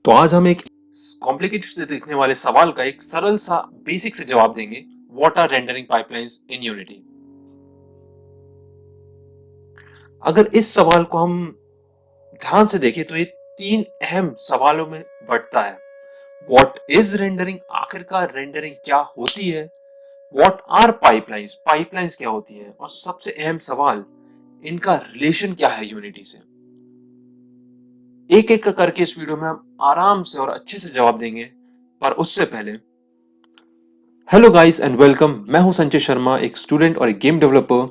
तो आज हम एक कॉम्प्लिकेटेड से दिखने वाले सवाल का एक सरल सा बेसिक से जवाब देंगे। What are rendering pipelines in Unity. अगर इस सवाल को हम ध्यान से देखें तो ये तीन अहम सवालों में बढ़ता है। व्हाट इज रेंडरिंग, आखिरकार रेंडरिंग क्या होती है। व्हाट आर पाइपलाइंस, पाइपलाइंस क्या होती है, और सबसे अहम सवाल, इनका रिलेशन क्या है यूनिटी से। एक एक करके इस वीडियो में हम आराम से और अच्छे से जवाब देंगे। पर उससे पहले, हेलो गाइस एंड वेलकम। मैं हूं संजय शर्मा, एक स्टूडेंट और एक गेम डेवलपर।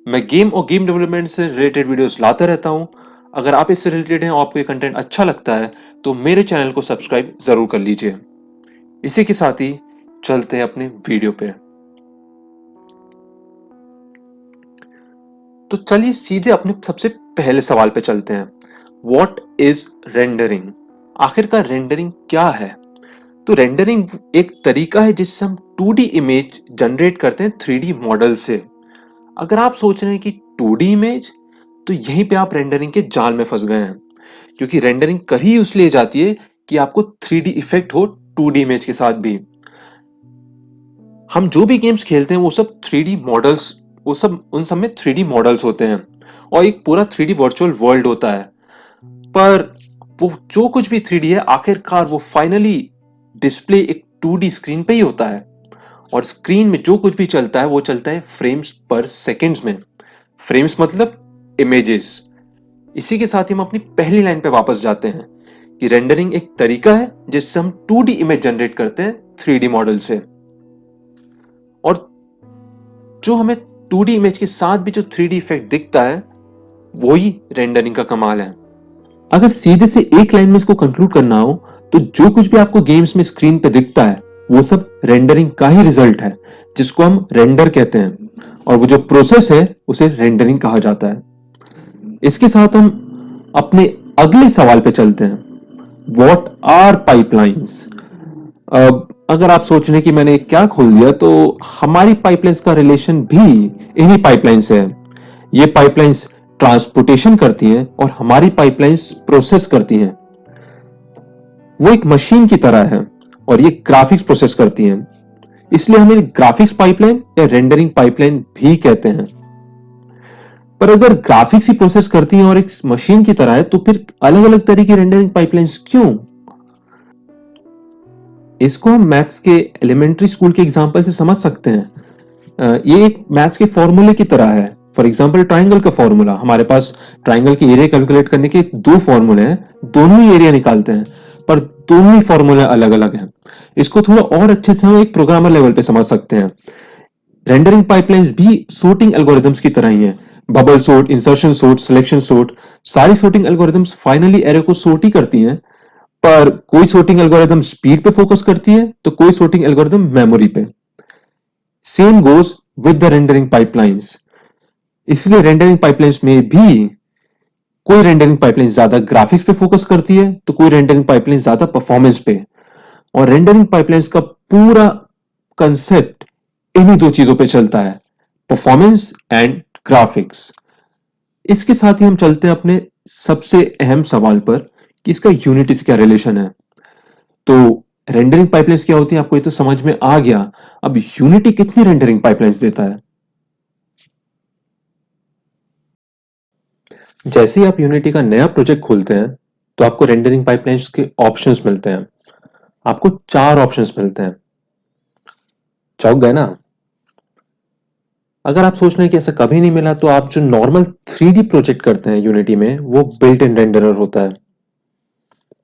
मैं गेम और गेम डेवलपमेंट से रिलेटेड वीडियोस लाता रहता हूं। अगर आप इससे रिलेटेड हैं और आपको ये कंटेंट अच्छा लगता है तो मेरे चैनल को सब्सक्राइब जरूर कर लीजिए। इसी के साथ ही चलते हैं अपने वीडियो पे। तो चलिए सीधे अपने सबसे पहले सवाल पे चलते हैं। व्हाट इज रेंडरिंग, आखिरकार रेंडरिंग क्या है। तो रेंडरिंग एक तरीका है जिससे हम 2D इमेज जनरेट करते हैं 3D मॉडल से। अगर आप सोच रहे हैं कि 2D इमेज, तो यहीं पे आप रेंडरिंग के जाल में फंस गए हैं, क्योंकि रेंडरिंग करी उसलिए जाती है कि आपको 3D इफेक्ट हो 2D इमेज के साथ भी। हम जो भी गेम्स खेलते हैं वो सब 3D मॉडल्स, वो सब उन सब में 3D मॉडल्स होते हैं और एक पूरा 3D वर्चुअल वर्ल्ड होता है। पर वो जो कुछ भी 3D है, आखिरकार वो फाइनली डिस्प्ले एक 2D स्क्रीन पे ही होता है। और स्क्रीन में जो कुछ भी चलता है वो चलता है फ्रेम्स पर सेकंड्स में। फ्रेम्स मतलब इमेजेस। इसी के साथ ही हम अपनी पहली लाइन पे वापस जाते हैं कि रेंडरिंग एक तरीका है जिससे हम 2D इमेज जनरेट करते हैं 3D मॉडल से। और जो हमें 2D इमेज के साथ भी जो 3D इफेक्ट दिखता है, वही रेंडरिंग का कमाल है। अगर सीधे से एक लाइन में इसको कंक्लूड करना हो तो जो कुछ भी आपको गेम्स में स्क्रीन पे दिखता है वो सब रेंडरिंग का ही रिजल्ट है, जिसको हम रेंडर कहते हैं। और वो जो प्रोसेस है उसे रेंडरिंग कहा जाता है। इसके साथ हम अपने अगले सवाल पे चलते हैं। What are pipelines. अब अगर आप सोच रहे हैं कि मैंने क्या खोल दिया, तो हमारी पाइपलाइंस का रिलेशन भी इन्हीं पाइपलाइन से है। ये पाइपलाइंस ट्रांसपोर्टेशन करती हैं और हमारी पाइपलाइंस प्रोसेस करती हैं। वो एक मशीन की तरह है और ये ग्राफिक्स प्रोसेस करती हैं, इसलिए हम इन्हें ग्राफिक्स पाइपलाइन या रेंडरिंग पाइपलाइन भी कहते हैं। पर अगर ग्राफिक्स ही प्रोसेस करती हैं और एक मशीन की तरह है, तो फिर अलग अलग तरह की रेंडरिंग पाइपलाइंस क्यों। इसको हम मैथ्स के एलिमेंट्री स्कूल के एग्जांपल से समझ सकते हैं। ये एक मैथ्स के फॉर्मूले की तरह है। फॉर एग्जांपल ट्राइंगल का फॉर्मूला, हमारे पास ट्राइंगल के एरिया कैलकुलेट करने के दो फॉर्मूले हैं, दोनों ही एरिया निकालते हैं, पर दोनों ही फॉर्मूले अलग अलग हैं। इसको थोड़ा और अच्छे से हम एक प्रोग्रामर लेवल पे समझ सकते हैं। रेंडरिंग पाइपलाइंस भी sorting एल्गोरिदम्स की तरह ही है। Bubble sort, insertion sort, selection sort, सारी sorting एल्गोरिदम्स फाइनली एरे को सॉर्ट ही करती हैं। पर कोई sorting एल्गोरिदम स्पीड पे फोकस करती है तो कोई sorting एल्गोरिदम मेमोरी पे। Same goes with the rendering pipelines. इसलिए रेंडरिंग पाइपलाइंस में भी कोई रेंडरिंग पाइपलाइन ज्यादा ग्राफिक्स पे फोकस करती है तो कोई रेंडरिंग पाइपलाइन ज्यादा परफॉर्मेंस पे। और रेंडरिंग पाइपलाइंस का पूरा कंसेप्ट इन्हीं दो चीजों पे चलता है, परफॉर्मेंस एंड ग्राफिक्स। इसके साथ ही हम चलते हैं अपने सबसे अहम सवाल पर कि इसका यूनिटी से क्या रिलेशन है। तो रेंडरिंग पाइपलाइंस क्या होती है आपको ये तो समझ में आ गया। अब यूनिटी कितनी रेंडरिंग पाइपलाइंस देता है। जैसे ही आप यूनिटी का नया प्रोजेक्ट खोलते हैं तो आपको रेंडरिंग पाइपलाइंस के ऑप्शंस मिलते हैं। आपको 4 ऑप्शंस मिलते हैं। चौंक गए ना। अगर आप सोच रहे हैं कि ऐसा कभी नहीं मिला, तो आप जो नॉर्मल 3D प्रोजेक्ट करते हैं यूनिटी में, वो बिल्ट इन रेंडरर होता है।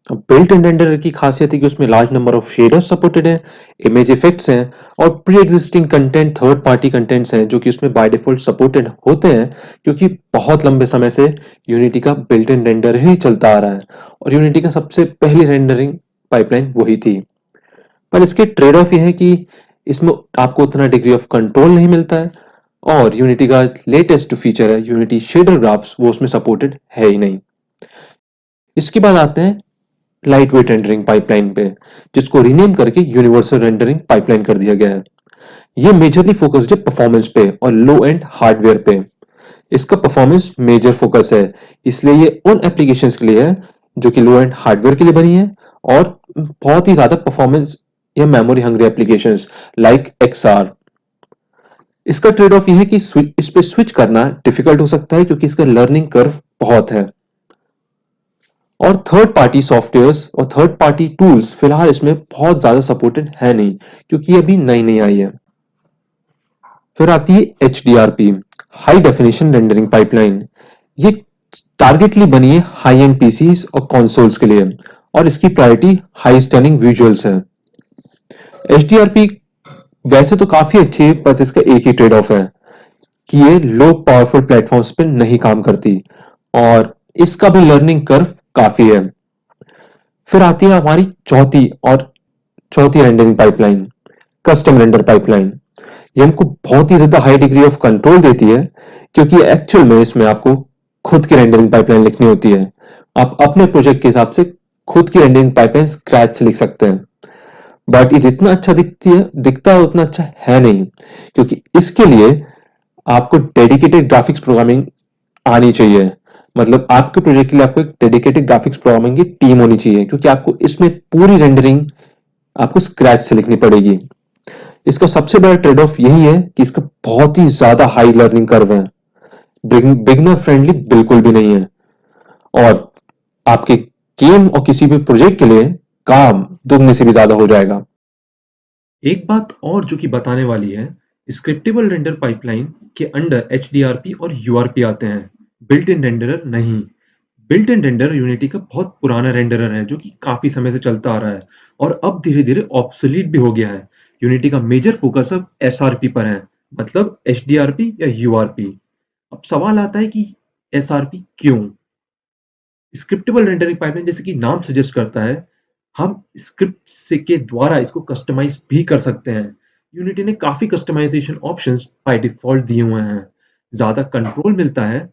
अब बिल्ट इन रेंडरर की खासियत है कि उसमें large number of shaders supported हैं, इमेज इफेक्ट्स हैं और pre existing content, third party contents हैं जो कि उसमें बाय डिफॉल्ट सपोर्टेड होते हैं, क्योंकि बहुत लंबे समय से यूनिटी का बिल्ट इन रेंडर ही चलता आ रहा है और यूनिटी का सबसे पहली रेंडरिंग पाइपलाइन वही थी। पर इसके ट्रेड ऑफ ये है कि इसमें आपको उतना डिग्री ऑफ कंट्रोल नहीं मिलता है और यूनिटी का लेटेस्ट फीचर है यूनिटी शेडर ग्राफ्स, वो उसमें सपोर्टेड है ही नहीं। इसके बाद आते हैं लाइट वेट रेंडरिंग पाइपलाइन पे, जिसको रीनेम करके यूनिवर्सल रेंडरिंग पाइपलाइन कर दिया गया है। ये मेजरली फोकस्ड है परफॉर्मेंस पे और लो एंड हार्डवेयर पे। इसका परफॉर्मेंस मेजर फोकस है, इसलिए ये उन एप्लीकेशंस के लिए है जो कि लो एंड हार्डवेयर के लिए बनी है और बहुत ही ज्यादा परफॉर्मेंस या memory hungry applications like XR. इसका ट्रेड ऑफ ये है कि इस पे स्विच करना डिफिकल्ट हो सकता है क्योंकि इसका लर्निंग कर्व बहुत है। और थर्ड पार्टी सॉफ्टवेयर्स और थर्ड पार्टी टूल्स फिलहाल इसमें बहुत ज्यादा सपोर्टेड है नहीं, क्योंकि ये अभी नई नई आई है। फिर आती है HDRP, high definition rendering pipeline. ये टारगेटली बनी है हाई एंड पीसीज और कंसोल्स के लिए, और इसकी प्रायोरिटी हाई स्टनिंग विजुअल्स है। HDRP वैसे तो काफी अच्छी है, बस इसका एक ही ट्रेड ऑफ है कि ये लो पावरफुल प्लेटफॉर्म्स पे नहीं काम करती, और इसका भी लर्निंग कर्व काफी है। फिर आती है हमारी चौथी rendering pipeline, custom render pipeline. ये हमको बहुत ही ज्यादा हाई डिग्री ऑफ कंट्रोल देती है, क्योंकि एक्चुअल में इसमें आपको खुद की रेंडरिंग पाइपलाइन लिखनी होती है। आप अपने प्रोजेक्ट के हिसाब से खुद की रेंडरिंग पाइपलाइन स्क्रैच से लिख सकते हैं। बट ये जितना अच्छा दिखता है उतना अच्छा है नहीं, क्योंकि इसके लिए आपको डेडिकेटेड ग्राफिक्स प्रोग्रामिंग आनी चाहिए। मतलब आपके प्रोजेक्ट के लिए आपको एक डेडिकेटेड ग्राफिक्स प्रोग्रामिंग की टीम होनी चाहिए, क्योंकि आपको इसमें पूरी रेंडरिंग आपको स्क्रैच से लिखनी पड़ेगी। इसका सबसे बड़ा ट्रेड ऑफ यही है कि इसका बहुत ही ज्यादा हाई लर्निंग कर्व है, बिगनर फ्रेंडली बिल्कुल भी नहीं है, और आपके गेम और किसी भी प्रोजेक्ट के लिए काम दुगने से भी ज्यादा हो जाएगा। एक बात और जो कि बताने वाली है, स्क्रिप्टेबल रेंडर पाइपलाइन के अंडर HDRP और URP आते हैं, बिल्ट इन रेंडरर नहीं। बिल्ट इन रेंडर यूनिटी का बहुत पुराना रेंडरर है जो कि काफी समय से चलता आ रहा है, और अब धीरे धीरे ऑब्सोलीट भी हो गया है। यूनिटी का मेजर फोकस अब SRP पर है, मतलब HDRP या URP। अब सवाल आता है कि SRP क्यों? स्क्रिप्टेबल रेंडरिंग पाइपलाइन जैसे कि नाम सजेस्ट करता है, हम स्क्रिप्ट से के द्वारा इसको कस्टमाइज भी कर सकते हैं। यूनिटी ने काफी कस्टमाइजेशन ऑप्शंस बाय डिफॉल्ट दिए हुए हैं, ज्यादा कंट्रोल मिलता है,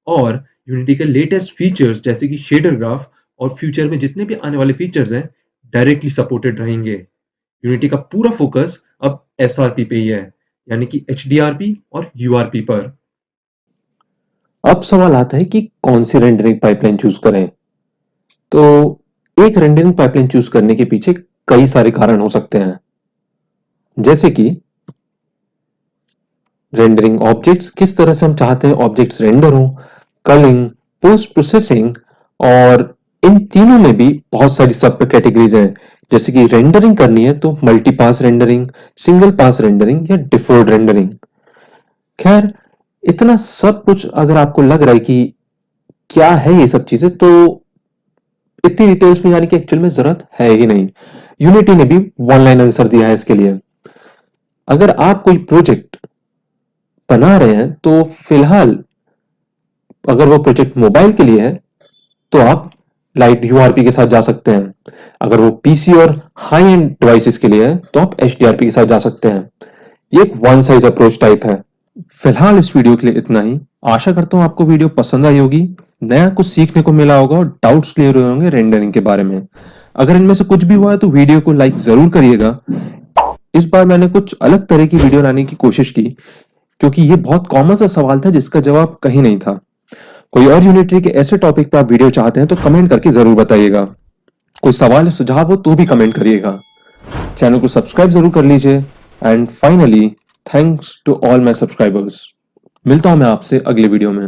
और यूनिटी के लेटेस्ट फीचर्स जैसे कि शेडर ग्राफ और फ्यूचर में जितने भी आने वाले फीचर्स हैं डायरेक्टली सपोर्टेड रहेंगे। यूनिटी का पूरा फोकस अब SRP पे ही है, यानी कि HDRP और URP पर। अब सवाल आता है कि कौन सी रेंडरिंग पाइपलाइन चूज करें। तो एक रेंडरिंग पाइपलाइन चूज करने के पीछे कई सारे कारण हो सकते हैं, जैसे कि रेंडरिंग ऑब्जेक्ट्स, किस तरह से हम चाहते हैं ऑब्जेक्ट्स रेंडर हो, कलिंग, पोस्ट प्रोसेसिंग, और इन तीनों में भी बहुत सारी सब कैटेगरीज हैं। जैसे कि रेंडरिंग करनी है तो multi pass rendering, single pass rendering या डिफर्ड रेंडरिंग। खैर, इतना सब कुछ अगर आपको लग रहा है कि क्या है ये सब चीजें, तो इतनी डिटेल्स में जाने की एक्चुअल में जरूरत है ही नहीं। यूनिटी ने भी वन लाइन आंसर दिया है इसके लिए। अगर आप कोई प्रोजेक्ट बना रहे हैं तो फिलहाल अगर वो प्रोजेक्ट मोबाइल के लिए है तो आप लाइट यूआरपी के साथ जा सकते हैं। अगर वो पीसी और हाई एंड डिवाइसेस के लिए है तो आप एचडीआरपी के साथ जा सकते हैं। ये एक वन साइज अप्रोच टाइप है। फिलहाल इस वीडियो के लिए इतना ही। आशा करता हूँ आपको वीडियो पसंद आई होगी, नया कुछ सीखने को मिला होगा और डाउट्स क्लियर हुए होंगे रेंडरिंग के बारे में। अगर इनमें से कुछ भी हुआ है तो वीडियो को लाइक जरूर करिएगा। इस बार मैंने कुछ अलग तरह की वीडियो लाने की कोशिश की, क्योंकि ये बहुत कॉमन सा सवाल था जिसका जवाब कहीं नहीं था। कोई और यूनिटरी के ऐसे टॉपिक पर आप वीडियो चाहते हैं तो कमेंट करके जरूर बताइएगा। कोई सवाल या सुझाव हो तो भी कमेंट करिएगा। चैनल को सब्सक्राइब जरूर कर लीजिए। And finally, thanks to all my subscribers. मिलता हूं मैं आपसे अगले वीडियो में।